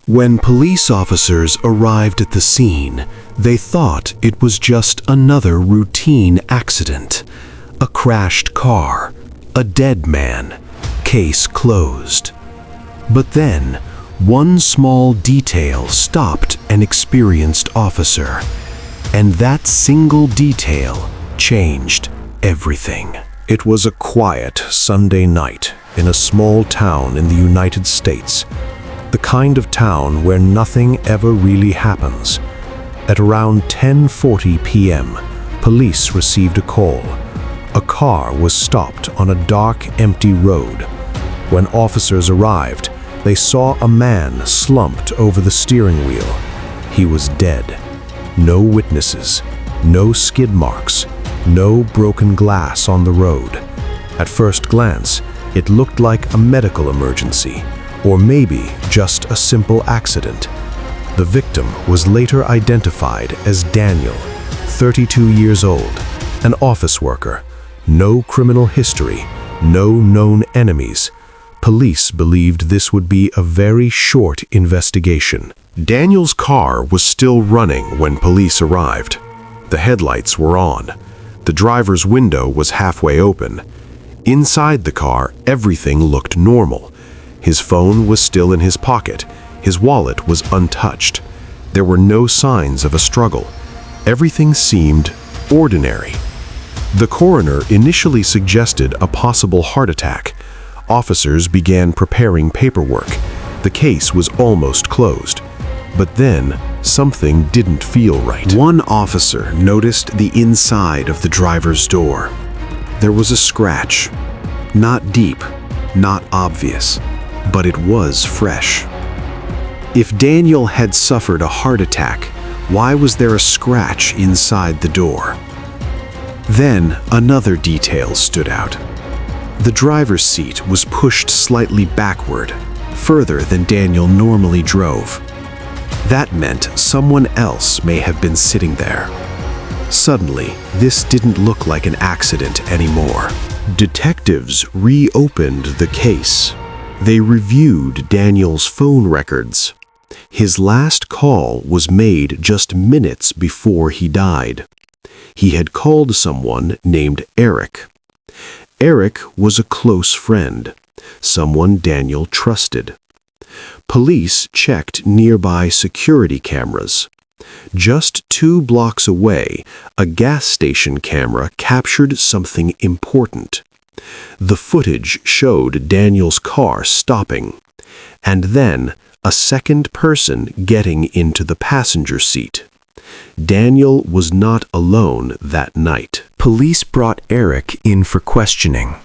When police officers arrived at the scene, they thought it was just another routine accident. A crashed car, a dead man, case closed. But then, one small detail stopped an experienced officer, and that single detail changed everything. It was a quiet Sunday night in a small town in the United States, the kind of town where nothing ever really happens. At around 10:40 p.m., police received a call. A car was stopped on a dark, empty road. When officers arrived, they saw a man slumped over the steering wheel. He was dead. No witnesses, no skid marks, no broken glass on the road. At first glance, it looked like a medical emergency, or maybe just a simple accident. The victim was later identified as Daniel, 32 years old, an office worker. No criminal history, no known enemies. Police believed this would be a very short investigation. Daniel's car was still running when police arrived. The headlights were on. The driver's window was halfway open. Inside the car, everything looked normal. His phone was still in his pocket. His wallet was untouched. There were no signs of a struggle. Everything seemed ordinary. The coroner initially suggested a possible heart attack. Officers began preparing paperwork. The case was almost closed. But then, something didn't feel right. One officer noticed the inside of the driver's door. There was a scratch. Not deep, not obvious, but it was fresh. If Daniel had suffered a heart attack, why was there a scratch inside the door? Then another detail stood out. The driver's seat was pushed slightly backward, further than Daniel normally drove. That meant someone else may have been sitting there. Suddenly, this didn't look like an accident anymore. Detectives reopened the case. They reviewed Daniel's phone records. His last call was made just minutes before he died. He had called someone named Eric. Eric was a close friend, someone Daniel trusted. Police checked nearby security cameras. Just 2 blocks away, a gas station camera captured something important. The footage showed Daniel's car stopping, and then a second person getting into the passenger seat. Daniel was not alone that night. Police brought Eric in for questioning.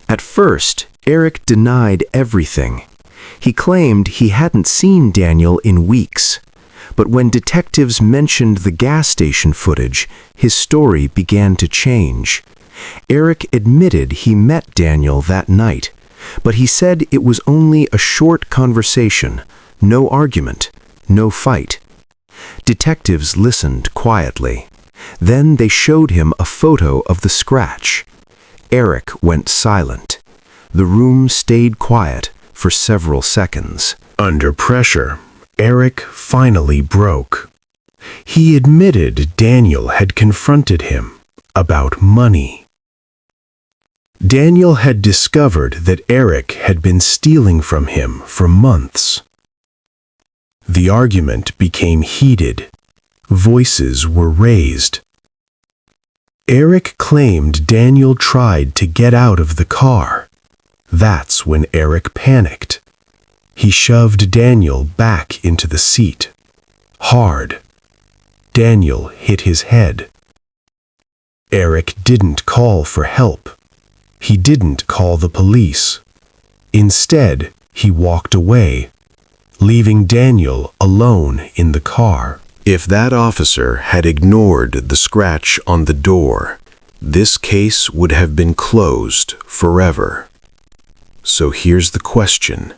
At first, Eric denied everything. He claimed he hadn't seen Daniel in weeks. But when detectives mentioned the gas station footage, his story began to change. Eric admitted he met Daniel that night, but he said it was only a short conversation, no argument, no fight. Detectives listened quietly. Then they showed him a photo of the scratch. Eric went silent. The room stayed quiet for several seconds. Under pressure, Eric finally broke. He admitted Daniel had confronted him about money. Daniel had discovered that Eric had been stealing from him for months. The argument became heated. Voices were raised. Eric claimed Daniel tried to get out of the car. That's when Eric panicked. He shoved Daniel back into the seat. Hard. Daniel hit his head. Eric didn't call for help. He didn't call the police. Instead, he walked away, leaving Daniel alone in the car. If that officer had ignored the scratch on the door, this case would have been closed forever. So here's the question.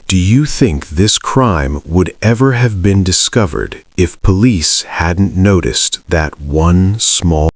Do you think this crime would ever have been discovered if police hadn't noticed that one small